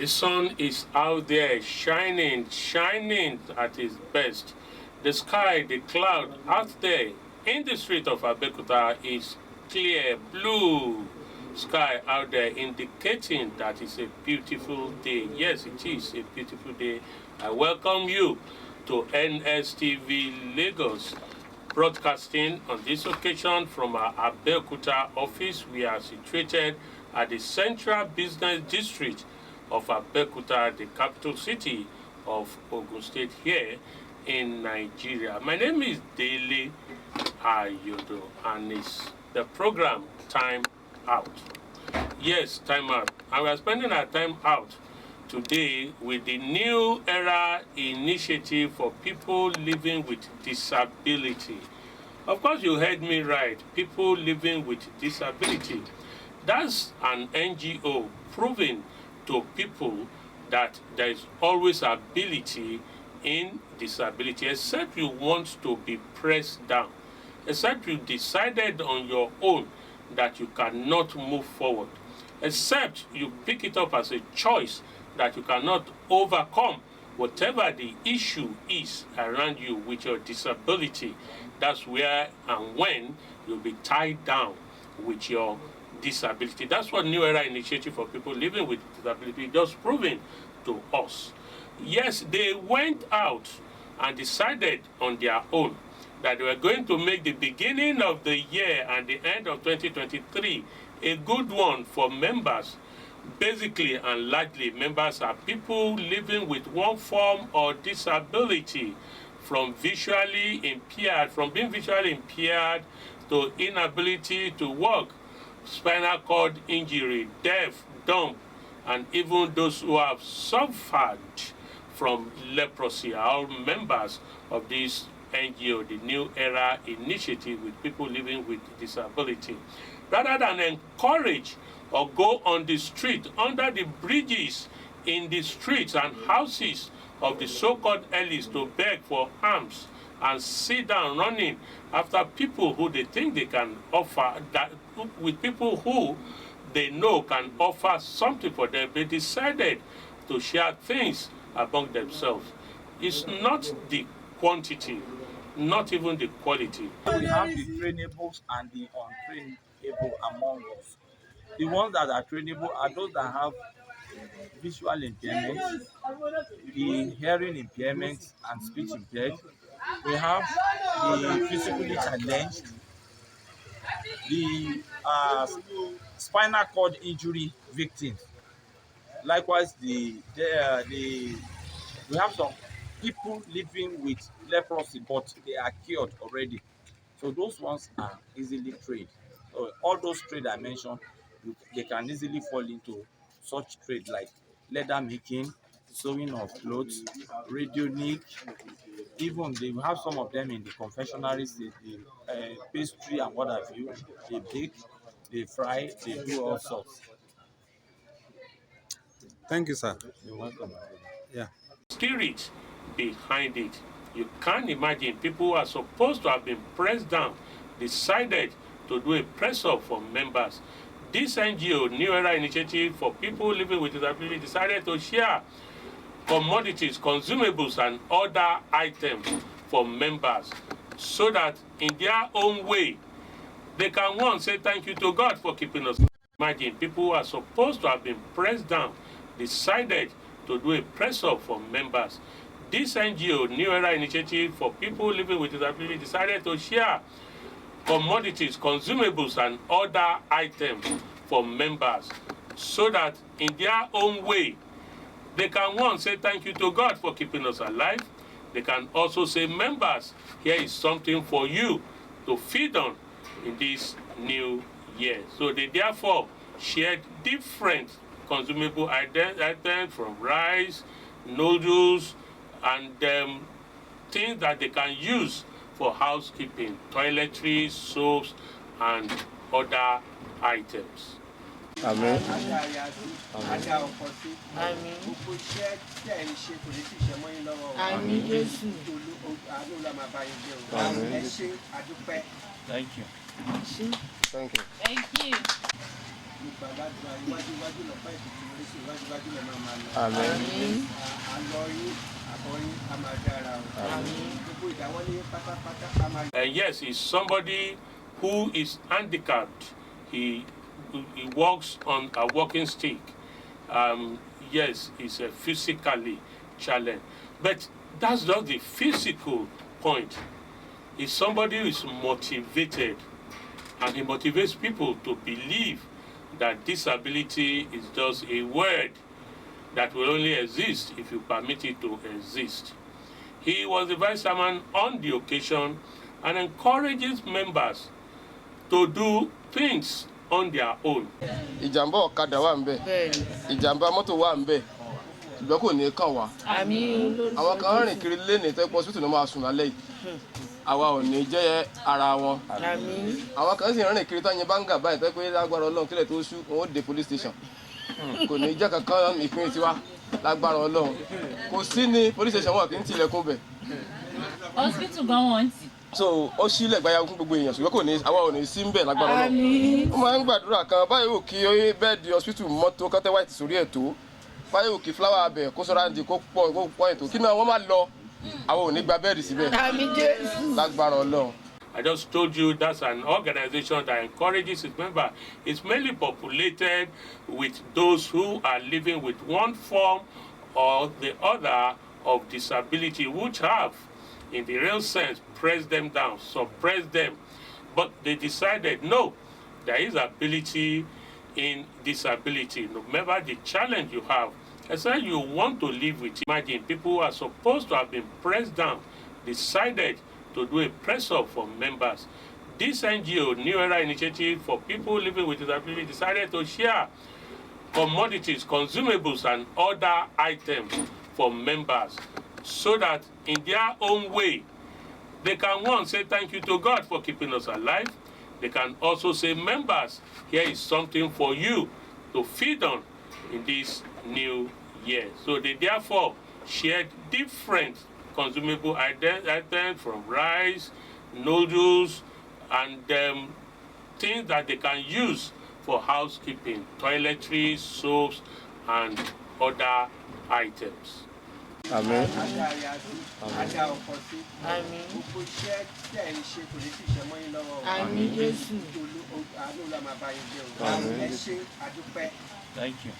The sun is out there shining at its best. The sky, the cloud out there in the street of Abeokuta is clear blue sky out there, indicating that it's a beautiful day. Yes, it is a beautiful day. I welcome you to Nstv Lagos, broadcasting on this occasion from our Abeokuta office. We are situated at the Central Business District of Abeokuta, the capital city of Ogun State here in Nigeria. My name is Dele Ayodo, and it's the program Time Out. Yes, Time Out. And we are spending our time out today with the New Era initiative for people living with disability. Of course, you heard me right, people living with disability. That's an NGO proving to people that there is always ability in disability, except you want to be pressed down, except you decided on your own that you cannot move forward, except you pick it up as a choice that you cannot overcome whatever the issue is around you with your disability. That's where and when you'll be tied down with your disability. That's what New Era Initiative for people living with disability just proving to us. Yes, they went out and decided on their own that they were going to make the beginning of the year and the end of 2023 a good one for members. Basically and largely, members are people living with one form or disability, from being visually impaired to inability to walk, spinal cord injury, deaf, dumb, and even those who have suffered from leprosy are all members of this NGO, the New Era Initiative with people living with disability. Rather than encourage or go on the street, under the bridges, in the streets and houses of the so-called elites to beg for alms and sit down running after people who they think they can offer, that with people who they know can offer something for them, they decided to share things among themselves. It's not the quantity, not even the quality. We have the trainables and the untrainable among us. The ones that are trainable are those that have visual impairments, the hearing impairments and speech impaired. We have the physically challenged, the spinal cord injury victims. Likewise, we have some people living with leprosy, but they are cured already. So those ones are easily trained. So all those trade I mentioned, they can easily fall into such trade like leather making, sewing of clothes, radionic. Even they have some of them in the confectionaries, the pastry and what have you. They bake, they fry, they do all sorts. Thank you, sir. You're welcome. Yeah. Spirit behind it. You can't imagine people who are supposed to have been pressed down decided to do a press up for members. This NGO, New Era Initiative for people living with disability, decided to share commodities, consumables, and other items for members so that in their own way they can, one, say thank you to God for keeping us. Imagine people who are supposed to have been pressed down decided to do a press up for members. This NGO, New Era Initiative for people living with disability, decided to share commodities, consumables, and other items for members so that in their own way they can, one, say thank you to God for keeping us alive. They can also say, members, here is something for you to feed on in this new year. So they therefore shared different consumable items, from rice, noodles, and things that they can use for housekeeping, toiletries, soaps, and other items. Àmín. Adá aya sí. Adá ọkọ sí. Àmín. Gbogbo iṣẹ́ tẹ̀ ń ṣe kò ní fi ṣe mọ́ yín lọ́wọ́ o. Àmín Jésù. Àánú la máa bá yín gbé o. Àmín. Ẹ ṣé àdúpẹ́. Thank you. Thank you. Thank you. Nípa ládùúgbò iwájú iwájú lọ́pàá ìdìbò orí sí iwájú iwájú lọ́ máa lọ. Àmín. Àlọ́ yín àbọ̀ yín á máa dára o. Àmín. Gbogbo ìdáwọ́lé pátápátá á máa. And yes, he's somebody who is handicapped. He walks on a walking stick. Yes, he's physically challenged. But that's not the physical point. He's somebody who is motivated, and he motivates people to believe that disability is just a word that will only exist if you permit it to exist. He was the vice chairman on the occasion and encourages members to do things on their own. Ìjàmbá ọ̀kadà wà ńbẹ̀. Bẹ́ẹ̀ni. Ìjàmbá mọ́tò wà ńbẹ̀. Ṣùgbọ́n kò ní kàn wá. Àmín olóòtú. Àwọn kan rìn kiri lénìí tó pọ̀ hospital ni wọ́n máa sùn lálẹ́ yìí. Àwa ò ní jẹ́ ara wọn. Àmín. Àwọn kan sì rìn kiri táyẹn báńgà báyìí tó pé lágbára Ọlọ́run kílẹ̀ tó ṣú wọn ó dé police station. Kò ní jẹ́ kankan ìpín tiwa lágbára Ọlọ́run. Kò sí ní police station wọn kì í tilẹ̀kùn bẹ̀. Hospital gan wọn ti. So ó sílẹ̀ gbáyà fún gbogbo èèyàn ṣùgbọ́n kò ní àwa ò ní sí ń bẹ̀ lágbára Ọlọ́run. Àmín. Wọ́n máa ń gbàdúrà kan báyìí ò kí bẹ́ẹ̀dì hospital mọ́tò kọ́tẹ́ white sórí ẹ̀ tó báyìí ò kí flower abẹ kó sọ́ra di kó pọ̀ ètò kí náà wọ́n máa lọ àwọn ò ní gba bẹ́ẹ̀dì síbẹ̀ Àmín Jésù. lágbára Ọlọ́run. I just told you that's an organization that encourages its members. It's mainly populated with those who are living with one form or the other of disability, which have, in the real sense, pressed them down, suppressed them. But they decided, no, there is ability in disability. No matter the challenge you have, as long as you want to live with it. Imagine people who are supposed to have been pressed down, decided to do a press-up for members. This NGO, New Era Initiative for People Living with Disability, decided to share commodities, consumables, and other items for members so that in their own way, they can, one, say thank you to God for keeping us alive. They can also say, members, here is something for you to feed on in this new year. So they therefore shared different consumable items from rice, noodles, and things that they can use for housekeeping, toiletries, soaps, and other items. Àmín. Adá aya sí. Adá ọkọ sí. Àmín. Gbogbo iṣẹ́ tẹ̀ ń ṣe kò ní fi ṣe mọ́ yín lọ́wọ́ o. Àmín Jésù. Àánú la máa bá yín gbé o. Àmín. Ẹ ṣé àdúpẹ́. Thank you.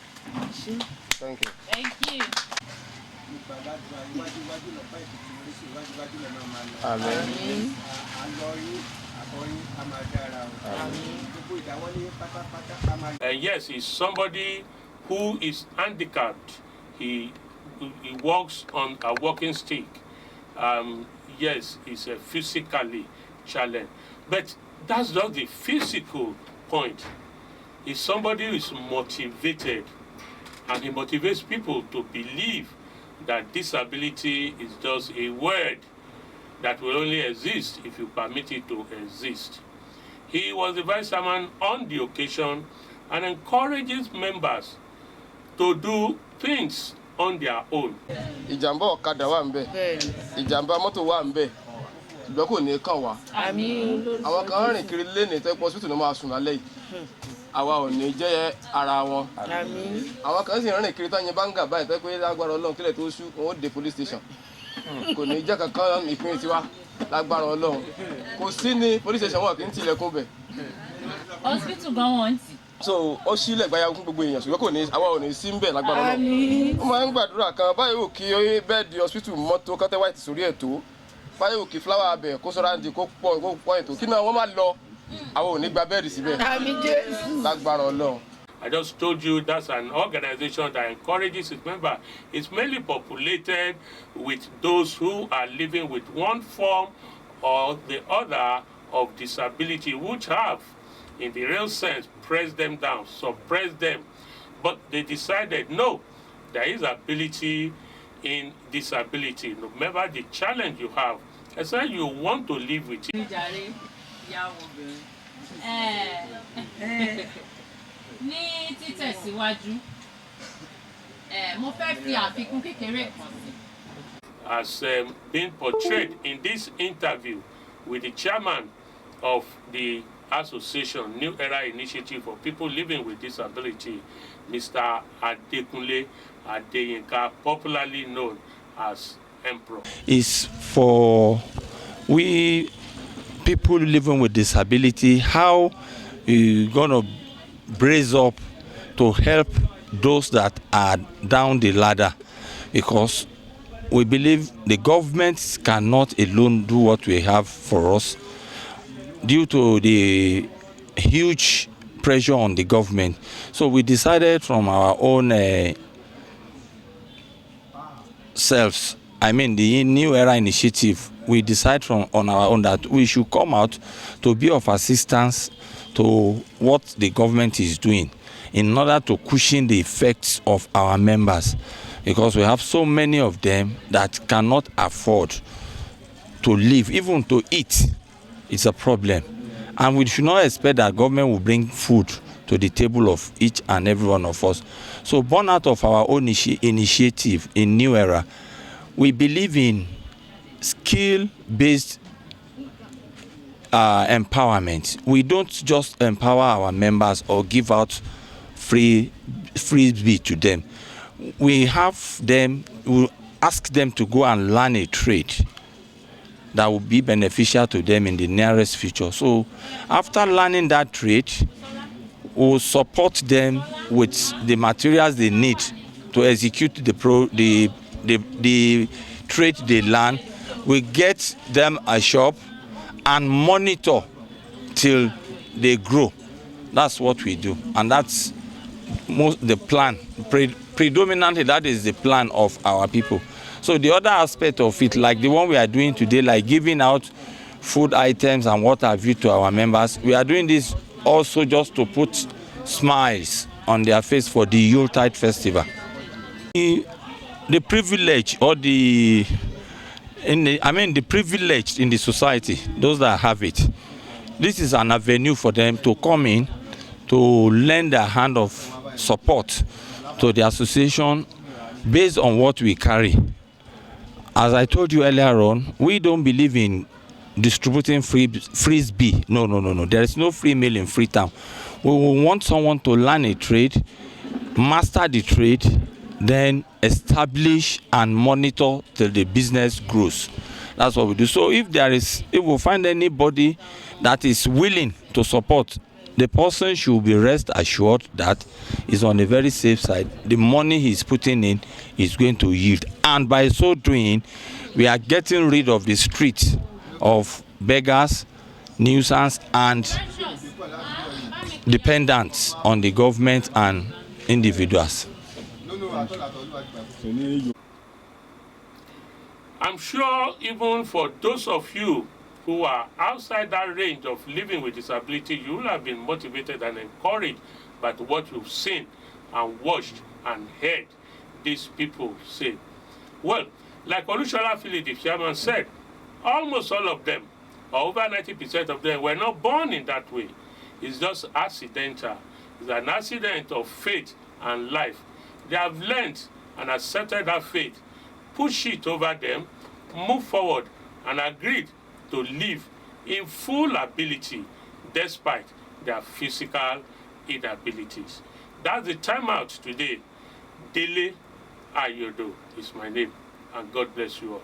Thank you. Thank you. Nípa ládùúgbò iwájú iwájú lọ́pàá ìdìbò orí sí iwájú iwájú lọ́ máa lọ. Àmín. Àlọ́ yín àbọ̀ yín á máa dára o. Àmín. Gbogbo ìdáwọ́lé pátápátá á máa. And yes, he's somebody who is handicapped. He walks on a walking stick. Yes, he's physically challenged. But that's not the physical point. He's somebody who is motivated, and he motivates people to believe that disability is just a word that will only exist if you permit it to exist. He was the vice chairman on the occasion and encourages members to do things on their own. Ìjàmbá ọ̀kadà wà ńbẹ̀. Bẹ́ẹ̀ni. Ìjàmbá mọ́tò wà ńbẹ̀. Ṣùgbọ́n kò ní kàn wá. Àmín olóòtú. Àwọn kan rìn kiri lénìí tó pọ̀ hospital ni wọ́n máa sùn lálẹ́ yìí. Àwa ò ní jẹ́ ara wọn. Àmín. Àwọn kan sì rìn kiri táyẹn báńgà báyìí tó pé lágbára Ọlọ́run kílẹ̀ tó ṣú wọn ó dé police station. Kò ní jẹ́ kankan ìpín tiwa lágbára Ọlọ́run. Kò sí ní police station wọn kì í tilẹ̀kùn bẹ̀. Hospital gan wọn ti. So ó sílẹ̀ gbáyà fún gbogbo èèyàn ṣùgbọ́n kò ní àwa ò ní sí ń bẹ̀ lágbára Ọlọ́run. Àmín. Wọ́n máa ń gbàdúrà kan báyìí ò kí bẹ́ẹ̀dì hospital mọ́tò kọ́tẹ́ white sórí ẹ̀ tó báyìí ò kí flower abẹ kó sọ́ra di kó pọ̀ ètò kí náà wọ́n máa lọ àwọn ò ní gba bẹ́ẹ̀dì síbẹ̀ Àmín Jésù. lágbára Ọlọ́run. I just told you that's an organization that encourages its members. It's mainly populated with those who are living with one form or the other of disability, which have, in the real sense, pressed them down, suppressed them. But they decided, no, there is ability in disability. No matter the challenge you have, as long as you want to live with it. Ní títẹ̀síwájú, mo fẹ́ fi àfikún kékeré kan sí. As being portrayed in this interview with the chairman of the association New Era Initiative for People Living with Disability, Mr. Adekunle Adeyinka, popularly known as Emperor. Is for we people living with disability, how you gonna brace up to help those that are down the ladder, because we believe the government cannot alone do what we have for us due to the huge pressure on the government. So we decided from our own selves, I mean the New Era Initiative, we decide on our own that we should come out to be of assistance to what the government is doing in order to cushion the effects of our members, because we have so many of them that cannot afford to live, even to eat. It's a problem, and we should not expect that government will bring food to the table of each and every one of us. So born out of our own initiative in New Era, we believe in skill-based empowerment. We don't just empower our members or give out freebie to them. We have them, we ask them to go and learn a trade that will be beneficial to them in the nearest future. So after learning that trade, we'll support them with the materials they need to execute the trade they learn. We get them a shop and monitor till they grow. That's what we do, and that's the plan. Predominantly, that is the plan of our people. So the other aspect of it, like the one we are doing today, like giving out food items and what have you to our members, we are doing this also just to put smiles on their face for the Yuletide festival. The privilege or the privileged in the society, those that have it, this is an avenue for them to come in to lend a hand of support to the association based on what we carry. As I told you earlier on, we don't believe in distributing frisbee. No. There is no free meal in Freetown. We will want someone to learn a trade, master the trade, then establish and monitor till the business grows. That's what we do. So if we find anybody that is willing to support, the person should be rest assured that is on a very safe side. The money he's putting in is going to yield, and by so doing, we are getting rid of the street of beggars, nuisance, and dependents on the government and individuals. I'm sure even for those of you who are outside that range of living with disability, you will have been motivated and encouraged by what you've seen and watched and heard these people say. Well, like Olushola Philip, the chairman, said, almost all of them, or over 90% of them, were not born in that way. It's just accidental. It's an accident of faith and life. They have learned and accepted that faith, push it over them, move forward, and agreed to live in full ability despite their physical inabilities. That's the time out today. Dele Ayodo is my name, and God bless you all.